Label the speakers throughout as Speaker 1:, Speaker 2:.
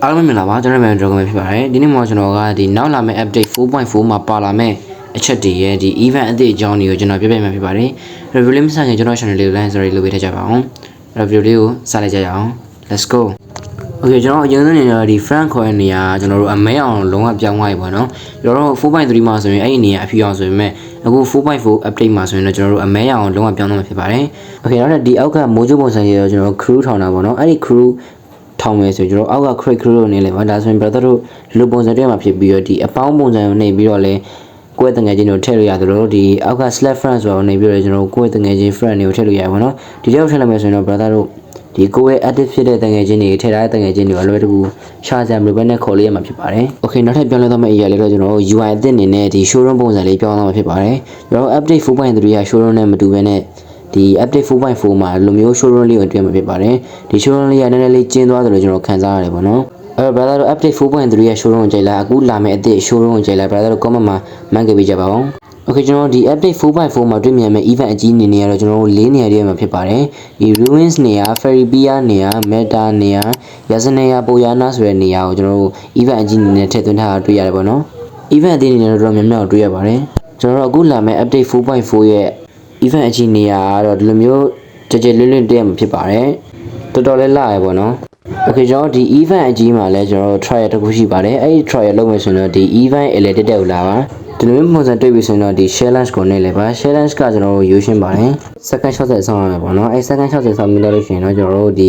Speaker 1: အားလုံးမင်္ဂလာပါကျွန်တော်တို့မြန်မာ Dragon ပဲဖြစ်ပါတယ်ဒီနေ့မှာကျွန်တော်ကဒီနောက်လာမယ့် update 4.4 မှာပါလာမယ့်အချက်တွေရဲ့ဒီ event အသစ်အကြောင်းတွေကိုကျွန်တော်ပြပြမှာဖြစ်ပါတယ် review လေးမစခင်ကျွန်တော် channel လေးကို like ဆိုပြီးလုပ်ပေးထားကြပါအောင် review လေးကိုစလိုက်ကြရအောင် let's go okay ကျွန်တော်အရင်ဆုံးနေတော့ဒီ Frank ခေါ်တဲ့နေရာကျွန်တော်တို့အမဲအောင်လုံးဝပြောင်းသွားပြီပေါ့နော်ကျွန်တော်တို့ 4.3 မှာဆိုရင်အဲ့ဒီနေရာအဖြူအောင်ဆိုပေမဲ့အခု 4.4 update မှာဆိုရင်တော့ကျွန်တော်တို့အမဲအောင်လုံးဝပြောင်းသွားမှာဖြစ်ပါတယ် okay နောက်တော့ဒီအောက်ကမိုးချိုးပုံစံကြီးတော့ကျွန်တော် crew ထောင်တာပေါ့နော်အဲ့ဒီ crew ထောင်မယ်ဆိုကျွန်တော်အောက်က crate crew လို့နေလဲပါဒါဆိုရင် brother တို့လူပုံစံတွေမှာဖြစ်ပြီးတော့ဒီအပေါင်းပုံစံကိုနေပြီးတော့လဲကိုယ့်တငယ်ချင်းတို့ထည့်လို့ရတယ်လို့ဒီအောက်က slash friend ဆိုတော့နေပြီးတော့ကျွန်တော်ကိုယ့်တငယ်ချင်း friend တွေကိုထည့်လို့ရတယ်ပေါ့နော်ဒီတော့ထည့်လိုက်မယ်ဆိုရင်တော့ brother တို့ဒီကိုယ့်ရဲ့ active ဖြစ်တဲ့တငယ်ချင်းတွေထည့်ထားတဲ့တငယ်ချင်းတွေအလွယ်တကူရှာကြမလို့ပဲနဲ့ခေါ်လို့ရမှာဖြစ်ပါတယ် okay နောက်ထပ်ပြောင်းလဲသွားမယ့်အရာလေးတော့ကျွန်တော် UI အသစ်အနေနဲ့ဒီ showroom ပုံစံလေးပြောင်းသွားမှာဖြစ်ပါတယ်ကျွန်တော် update 4.3 က showroom နဲ့မတူဘဲနဲ့ဒီ update 4.4 မှာလိုမျိုး showroom လေးကိုတွေ့မှာဖြစ်ပါတယ်ဒီ showroom လေးကနည်းနည်းလေးကျင်းသွားတယ်လို့ကျွန်တော်ခံစားရတယ်ပေါ့နော်အဲ့တော့ brother တို့ update 4.3 ရဲ့ showroom ကိုကြိုက်လားအခုလာမယ့်အသစ် showroom ကိုကြိုက်လား brother တို့ comment မှာမှန်ခဲ့ပေးကြပါဦး okay ကျွန်တော်ဒီ update 4.4 မှာတွေ့မြင်မယ့် event အကြီးအနေနဲ့ကတော့ကျွန်တော်တို့၄နေရာတွေမှာဖြစ်ပါတယ်ဒီ ruins နေရာ ferry pier နေရာ meta နေရာ yazaneya poyana ဆိုတဲ့နေရာကိုကျွန်တော်တို့ event အကြီးအနေနဲ့ထည့်သွင်းထားတာတွေ့ရတယ်ပေါ့နော် event အသေးအနေနဲ့တော့များများတွေ့ရပါတယ်ကျွန်တော်တို့အခုလာမယ့် update 4.4 ရဲ့ event အကြီးနေရာကတော့ဒီလိုမျိုးကြကြလွတ်လွတ်တည်းမှာဖြစ်ပါတယ်တော်တော်လေးလာရပေါ့နော် okay ကျွန်တော်ဒီ event အကြီးမှာလဲကျွန်တော် trial တစ်ခုရှိပါတယ်အဲ့ဒီ trial လုပ်မယ်ဆိုရင်တော့ဒီ event related ကိုလာပါဒီလိုမျိုးပုံစံတွေ့ပြီဆိုရင်တော့ဒီ share lens ကိုနေလဲပါ share lens ကကျွန်တော်တို့ use ရှင်းပါတယ် second 60ဆောင်းရမယ်ပေါ့နော်အဲ့ second 60ဆောင်းပြီးလို့ရှိရင်တော့ကျွန်တော်တို့ဒ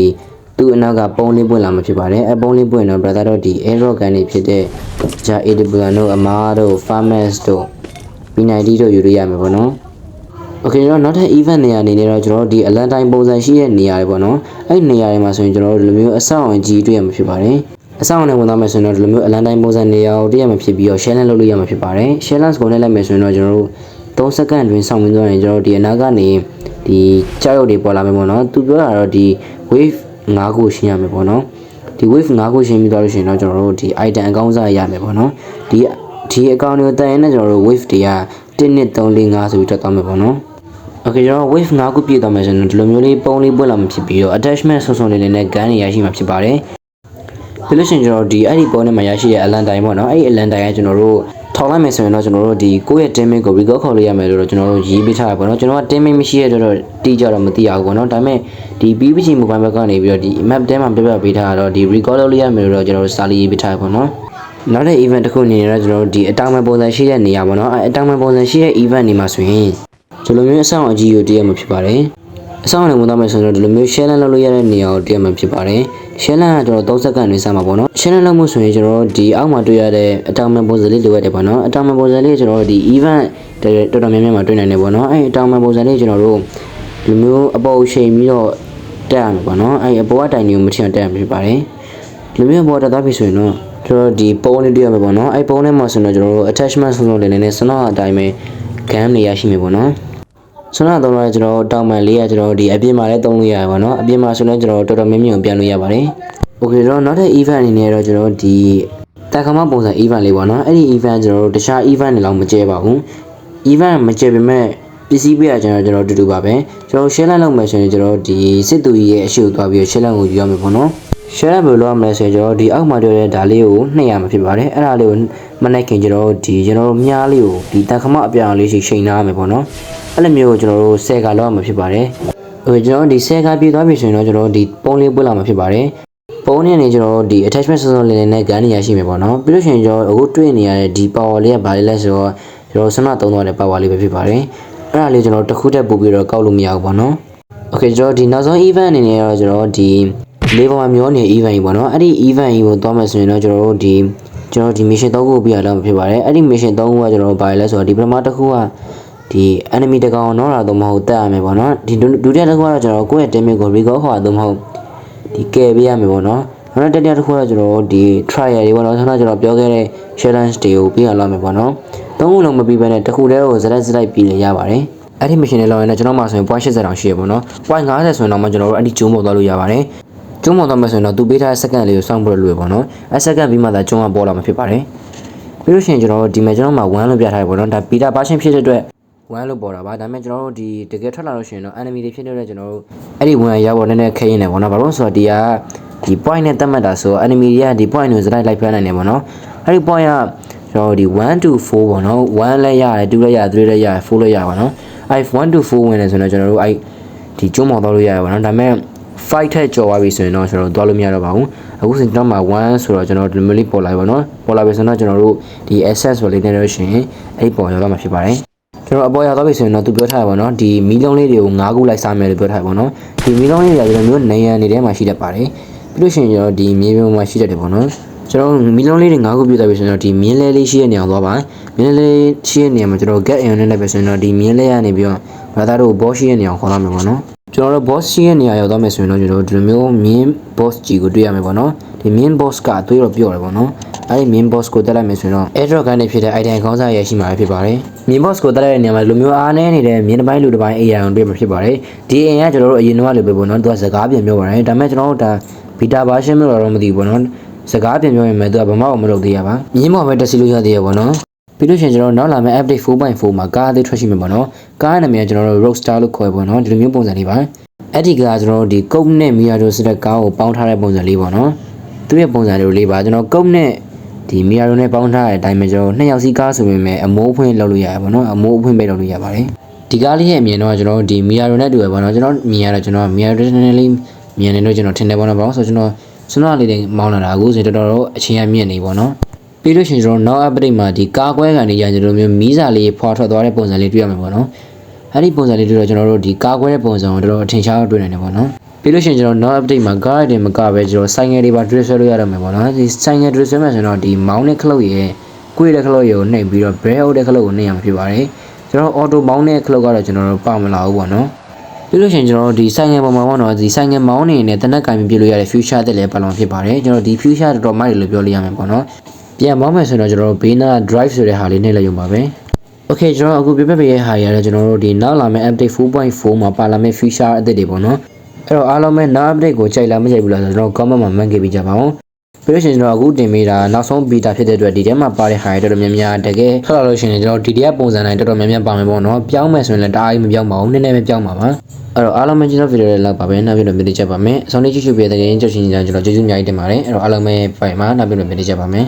Speaker 1: ီသူ့အနောက်ကပုံလေးပွင့်လာမှာဖြစ်ပါတယ်အပုံလေးပွင့်တော့ brother တို့ဒီ aero gun တွေဖြစ်တဲ့ဂျာ AW တို့အမားတို့ farmers တို့ P90 တို့ယူရရမယ်ပေါ့နော်okay ကျွန်တော်နောက်ထပ် event နေရာအနေနဲ့တော့ကျွန်တော်တို့ဒီ alarm time ပုံစံရှိတဲ့နေရာတွေပေါ့နော်အဲ့ဒီနေရာတွေမှာဆိုရင်ကျွန်တော်တို့ဒီလိုမျိုးအဆောက်အအုံကြီးတွေ့ရမှာဖြစ်ပါတယ်အဆောက်အအုံနဲ့ဝင်သွားမယ်ဆိုရင်တော့ဒီလိုမျိုး alarm time ပုံစံနေရာကိုတွေ့ရမှာဖြစ်ပြီးတော့ share lens လုပ်လို့ရမှာဖြစ်ပါတယ် share lens ကိုလည်းလိုက်မယ်ဆိုရင်တော့ကျွန်တော်တို့3စက္ကန့်အတွင်းစောင့်ပြီးသွားရင်ကျွန်တော်တို့ဒီအနာကနေဒီကြောက်ရုပ်တွေပေါ်လာမယ်ပေါ့နော်သူပြောတာတော့ဒီ wave 5ခုရှင်းရမယ်ပေါ့နော်ဒီ wave 5ခုရှင်းပြီးသွားလို့ရှိရင်တော့ကျွန်တော်တို့ဒီ item အကောင်းစားရမယ်ပေါ့နော်ဒီအကောင့်တွေကိုတန်ရင်လည်းကျွန်တော်တို့ wave တွေက1 2 3 4 5ဆိုပြီးတက်သွားမယ်ပေါ့နော်okay ကျွန်တော် wave 5ခုပြည့်သွားမယ်ဆိုရင်ဒီလိုမျိုးလေးပုံလေးပွင့်လာမှာဖြစ်ပြီးတော့ attachment ဆုံလေးနဲ့ gun တွေရရှိမှာဖြစ်ပါတယ်ပြီးလို့ရှိရင်ကျွန်တော်ဒီအဲ့ဒီပုံနဲ့မှာရရှိတဲ့ alarm time ပေါ့နော်အဲ့ဒီ alarm time ကကျွန်တော်တို့ထောင်လိုက်မယ်ဆိုရင်တော့ကျွန်တော်တို့ဒီကိုယ့်ရဲ့ teammate ကို record ခေါ်လို့ရမယ်လို့ကျွန်တော်တို့ရေးပေးထားရပါတော့ကျွန်တော်က teammate မရှိရတော့တီးကြတော့မသိရဘူးပေါ့နော်ဒါပေမဲ့ဒီ PPG mobile back ကနေပြီးတော့ဒီ map ထဲမှာပြပြပေးထားတော့ဒီ record လုပ်လို့ရမယ်လို့ကျွန်တော်တို့စာလေးရေးပေးထားရပါတော့နောက်တဲ့ event တစ်ခုအနေနဲ့ကျွန်တော်တို့ဒီအတောင်ပံပုံစံရှိတဲ့နေရာပေါ့နော်အတောင်ပံပုံစံရှိတဲ့ event တွေမှာဆိုရင်ဒီလိုမျိုးအဆောင်အကြီးကိုတည်ရမှာဖြစ်ပါတယ်အဆောင်နဲ့ဝင်သွားမယ်ဆိုရင်တော့ဒီလိုမျိုး share lens လုပ်လို့ရတဲ့နေရာကိုတည်ရမှာဖြစ်ပါတယ် share lens ကကျွန်တော်3စက္ကန့်နေစမှာပေါ့နော် share lens လုပ်မှုဆိုရင်ကျွန်တော်ဒီအောက်မှာတွေ့ရတဲ့အတောင်ပံပုံစံလေးလိုရတယ်ပေါ့နော်အတောင်ပံပုံစံလေးကျွန်တော်ဒီ event တော်တော်များများမှာတွေ့နိုင်တယ်ပေါ့နော်အဲ့အတောင်ပံပုံစံလေးကျွန်တော်တို့ဒီမျိုးအပေါ်ချိန်ပြီးတော့တက်ရမှာပေါ့နော်အဲ့အပေါ်ကတိုင်တွေကိုမထင်တက်ရမှာဖြစ်ပါတယ်ဒီမျိုးပေါ်တက်သွားပြီဆိုရင်တော့ကျွန်တော်ဒီပုံလေးတွေ့ရမှာပေါ့နော်အဲ့ပုံထဲမှာဆိုတော့ကျွန်တော်တို့ attachment ဆုံးဆုံးလေးနဲ့စနော်အတိုင်းပဲ gun တွေရရှိမှာပေါ့နော်စနော်တော့ကျွန်တော်တောင်ပံလေးကကျွန်တော်ဒီအပြင်မှာလည်းသုံးလို့ရတယ်ပေါ့နော်အပြင်မှာဆိုတော့ကျွန်တော်တော်တော်များများပြန်လို့ရပါတယ် okay ကျွန်တော်နောက်ထပ် event အနေနဲ့တော့ကျွန်တော်ဒီတာခမပုံစံ event လေးပေါ့နော်အဲ့ဒီ event ကျွန်တော်တို့တခြား event တွေလောက်မကျဲပါဘူး event မကျဲပေမဲ့ပစ္စည်းပေးရကျွန်တော်တူတူပါပဲကျွန်တော် share လုပ်မယ်ဆိုရင်ကျွန်တော်ဒီစစ်သူကြီးရဲ့အရှိကိုသွားပြီး share ကိုယူရမယ်ပေါ့နော် share ဘယ်လိုလုပ်မလဲဆိုရင်ကျွန်တော်ဒီအောက်မှာတွေ့တဲ့ဒါလေးကိုနှိပ်ရမှာဖြစ်ပါတယ်အဲ့ဒါလေးကိုမနှိပ်ခင်ကျွန်တော်တို့မြားလေးကိုဒီတာခမအပြောင်လေးချိန်ထားရမယ်ပေါ့နော်အဲ့လိုမျိုးကိုကျွန်တော်တို့10ကလောက်ရမှာဖြစ်ပါတယ်ကျွန်တော်ဒီ10ကပြည့်သွားပြီဆိုရင်တော့ကျွန်တော်ဒီပုံလေးပွင့်လာမှာဖြစ်ပါတယ်ပုံနဲ့နေကျွန်တော်ဒီ attachment စုံစုံလေးနဲ့ gun တွေရရှိမယ်ပေါ့နော်ပြီးလို့ရှိရင်ကျွန်တော်အခုတွေ့နေရတဲ့ဒီ power လေးကဘာလေးလဲဆိုတော့ကျွန်တော်စနသုံးသွားတဲ့ power လေးပဲဖြစ်ပါတယ်အဲ့ဒါလေးကျွန်တော်တစ်ခုတည်းပို့ပြီးတော့ကောက်လို့မရဘူးပေါ့နော် okay ကျွန်တော်ဒီနောက်ဆုံး event အနေနဲ့တော့ကျွန်တော်ဒီလေးပေါ်မှာမျောနေ event ကြီးပေါ့နော်အဲ့ဒီ event ကြီးကိုသွားမယ်ဆိုရင်တော့ကျွန်တော်ဒီ mission 3ခုပြရတော့ဖြစ်ပါတယ်အဲ့ဒီ mission 3ခုကကျွန်တော်ဘာလဲဆိုတော့ဒီပထမတစ်ခုကဒီ enemy တကောင်တော့တာတော့မဟုတ်တက်ရမယ်ပေါ့နော်ဒီဒုတိယတစ်ခုကတော့ကျွန်တော်ကိုယ့်ရဲ့ teammate ကို recall ခေါ်တော့မဟုတ်ဒီကယ်ပေးရမယ်ပေါ့နော်နောက်တတိယတစ်ခုကကျွန်တော်ဒီ trial တွေပေါ့နော်ဆန္ဒကျွန်တော်ပြောခဲ့တဲ့ challenge တွေကိုပြီးအောင်လုပ်မယ်ပေါ့နော်သုံးခုလုံးမပြီးဘဲနဲ့တစ်ခုတည်းကိုဇရက်ပြီးလေရပါတယ်အဲ့ဒီ mission တွေလောက်ရင်လည်းကျွန်တော်မှဆိုရင် point 80တောင်ရှိရပေါ့နော် point 50ဆိုရင်တော့မှကျွန်တော်တို့အဲ့ဒီကျုံးပေါ်သွားလို့ရပါတယ်ကျုံးပေါ်သွားမယ်ဆိုရင်တော့သူပေးထားတဲ့ second လေးကိုစောင့်ဖို့လိုရပေါ့နော်အဲ့ second ပြီးမှသာကျုံးကပေါ်လာမှာဖြစ်ပါတယ်ပြီးလို့ရှိရင်ကျွန်တော်တို့ဒီမှာကျွန်တော်မှ1လို့ပြထားရပေါ့နော်ဒါ beta version ဖြစ်တဲ့အတွက် 1လို့ပေါ်တာပါဒါပေမဲ့ကျွန်တော်တို့ဒီတကယ်ထွက်လာလို့ရှိရင်တော့ enemy တွေဖြစ်နေတဲ့ကျွန်တော်တို့အဲ့ဒီ1ရောက်ပေါ်နည်းနည်းခဲရင်လည်းပေါ့နော်ဘာလို့ဆိုတော့ဒီကဒီ point နဲ့သတ်မှတ်တာဆိုတော့ enemy တွေကဒီ point ကိုစတိုက်လိုက်ဖမ်းနိုင်တယ်ပေါ့နော်အဲ့ဒီ point ကကျွန်တော်ဒီ1 to 4ပေါ့နော်1လည်းရတယ်2လည်းရတယ်3လည်းရတယ်4လည်းရပါနော်အဲ့1 to 4ဝင်နေဆိုတော့ကျွန်တော်တို့အဲ့ဒီကျုံးမော်တော့လို့ရတယ်ပေါ့နော်ဒါပေမဲ့ fight ထက်ကြော်သွားပြီဆိုရင်တော့ကျွန်တော်တို့သွားလို့မရတော့ပါဘူးအခုစင်ကျွန်တော်မှာ1ဆိုတော့ကျွန်တော်ဒီမျိုးလေးပေါ်လာပြီပေါ့နော်ပေါ်လာပြီဆိုတော့ကျွန်တော်တို့ဒီ access ဆိုလေးနဲ့လို့ရှိရင်အဲ့ပေါ်ရောက်တော့မှာဖြစ်ပါတယ်ကျွန်တော်အပေါ်ရောက်တော့ပြီဆိုရင်တော့သူပြောထားရပါတော့ဒီမီလုံးလေးတွေကို9ခုလိုက်စားမယ်လို့ပြောထားရပါတော့ဒီမီလုံးလေးတွေကကျွန်တော်မျိုးနေရနေထဲမှာရှိတတ်ပါတယ်ပြီးလို့ရှိရင်ကျွန်တော်ဒီမြေပြင်မှာရှိတတ်တယ်ပေါ့နော်ကျွန်တော်မီလုံးလေးတွေ9ခုပြသွားပြီဆိုတော့ဒီမြင်းလဲလေးရှိတဲ့နေရာသွားပါမြင်းလဲလေးရှိတဲ့နေရာမှာကျွန်တော် get in နဲ့လိုက်ပြီဆိုရင်တော့ဒီမြင်းလဲကနေပြီးတော့ဘာသာတို့ boss ရှိတဲ့နေရာကိုခေါ်လာမယ်ပေါ့နော်ကျွန်တော်တို့ boss ရှိတဲ့နေရာရောက်သွားမယ်ဆိုရင်တော့ကျွန်တော်ဒီလိုမျိုး main boss ကြီးကိုတွေ့ရမယ်ပေါ့နော်ဒီ main boss ကအသွေးတော့ပြော့တယ်ပေါ့နော်အဲဒီ main boss ကိုတက်လိုက်မယ်ဆိုရင်တော့ airdrop ကနေဖြစ်တဲ့ item ခေါင်းစားရရှိမှာဖြစ်ပါတယ် main boss ကိုတက်လိုက်တဲ့နေရာမှာဒီလိုမျိုးအားနည်းနေတဲ့မြင်းတစ်ပိုင်းလူတစ်ပိုင်း AI ကိုတွေ့မှာဖြစ်ပါတယ်ဒီ AI ကကျွန်တော်တို့အရင်တော့လိုပဲပေါ့နော်သူကစကားပြန်ပြောပါတယ်ဒါပေမဲ့ကျွန်တော်တို့ဒါ beta version မျိုးတော့မသိဘူးပေါ့နော်စကားပြန်ပြောရင်လည်းသူကဘာမှမလုပ်သေးရပါမြင်းမော်ပဲတက်စီလို့ရသေးရပေါ့နော်ပြီးလို့ရှိရင်ကျွန်တော်နောက်လာမယ့် update 4.4 မှာကားအသေးထွက်ရှိမှာပေါ့နော်ကားနာမည်ကကျွန်တော်တို့ Rockstar လို့ခေါ်ရပေါ့နော်ဒီလိုမျိုးပုံစံလေးပါအဲ့ဒီကကျွန်တော်တို့ဒီကုတ်နဲ့မီယာဒိုဆိုတဲ့ကားကိုပေါင်းထားတဲ့ပုံစံလေးပေါ့နော်သူရဲ့ပုံစံလေးပါကျွန်တော်ကုတ်နဲ့ဒီမီယာဒိုနဲ့ပေါင်းထားတဲ့အတိုင်းပဲကျွန်တော်နှစ်ယောက်စီကားဆိုပေမဲ့အမိုးဖွင့်လုပ်လို့ရတယ်ပေါ့နော်အမိုးအဖွင့်ပဲလုပ်လို့ရပါတယ်ဒီကားလေးရဲ့အမြင်တော့ကျွန်တော်ဒီမီယာဒိုနဲ့တူရပေါ့နော်ကျွန်တော်မြင်ရတော့ကျွန်တော်မီယာဒိုနဲ့လေးမြင်နေတော့ကျွန်တော်ထင်တယ်ပေါ့နော်ဘာလို့ဆိုကျွန်တော်စွမ်းလေးတွေမောင်းလာတာအခုဆိုတော်တော်အချင်းအမြင့်နေပေါ့နော်ပြီးလို့ရှိရင်ကျွန်တော်နောက် update မှာဒီကားကွဲကန်နေကြကျွန်တော်မျိုးမီးစာလေးဖွာထွက်သွားတဲ့ပုံစံလေးတွေ့ရမှာပေါ့နော်အဲ့ဒီပုံစံလေးတွေ့တော့ကျွန်တော်တို့ဒီကားကွဲတဲ့ပုံစံကိုတော်တော်အထင်ရှားတွေ့နိုင်တယ်ပေါ့နော်ပြီးလို့ရှိရင်ကျွန်တော်နောက် update မှာကားတွေမကပဲကျွန်တော်ဆိုင်ငယ်တွေပါ dress ဆွဲလို့ရတော့မယ်ပေါ့နော်ဒီဆိုင်ငယ် dress ဆွဲမှဆိုတော့ဒီမောင်းတဲ့ခလုတ်ရဲ့ကွေးတဲ့ခလုတ်ရဲ့ကိုနှိပ်ပြီးတော့ brake out တဲ့ခလုတ်ကိုနှိပ်ရမှာဖြစ်ပါတယ်ကျွန်တော် auto မောင်းတဲ့ခလုတ်ကတော့ကျွန်တော်တို့ပါမလာဘူးပေါ့နော်ပြီးလို့ရှိရင်ကျွန်တော်တို့ဒီဆိုင်ငယ်ပေါ်မှာပေါ့နော်ဒီဆိုင်ငယ်မောင်းနေနဲ့တနက်ကင်ပြလို့ရတဲ့ future တက်လည်းပါလောင်ဖြစ်ပါတယ်ကျွန်တော်ဒီ future တော်တော်မိုက်လို့ပြောလို့ရမယ်ပေါ့နော်ပြန်မောင်းမယ်ဆိုတော့ကျွန်တော်တို့ Bena drive ဆိုတဲ့ဟာလေးနှိပ်လိုက်ရုံပါပဲ Okay ကျွန်တော်အခုပြပြရဲ့ဟာရတဲ့ကျွန်တော်တို့ဒီနောက်လာမယ့် update 4.4 မှာပါလာမယ့် feature အသစ်တွေပေါ့နော်အဲ့တော့အားလုံးပဲနောက် update ကိုကြိုက်လားမကြိုက်ဘူးလားဆိုတော့ comment မှာမှန်ခဲ့ပြီးကြပါဦးပြီးလို့ရှိရင်ကျွန်တော်အခုတင်ပေးတာနောက်ဆုံး beta ဖြစ်တဲ့အတွက်ဒီထဲမှာပါတဲ့ဟာရတော်တော်များများတကယ်ထွက်လာလို့ရှိရင်ကျွန်တော်ဒီတရားပုံစံတိုင်းတော်တော်များများပါမယ်ပေါ့နော်ပြောင်းမယ်ဆိုရင်လည်းတအားကြီးမပြောင်းပါဘူးနည်းနည်းပဲပြောင်းပါပါအဲ့တော့အားလုံးပဲကျွန်တော်ဗီဒီယိုလေးလောက်ပါပဲနောက်ပြီးတော့မြင်ကြပါမယ်အဆုံးလေးကြည့်ရှုပေးတဲ့ကြည့်ချင်းကျွန်တော်ကျေးဇူးအများကြီးတင်ပါတယ်အဲ့တော့အားလုံးပဲဖိုင်မှာနောက်ပြီးတော့မြင်ကြပါမယ်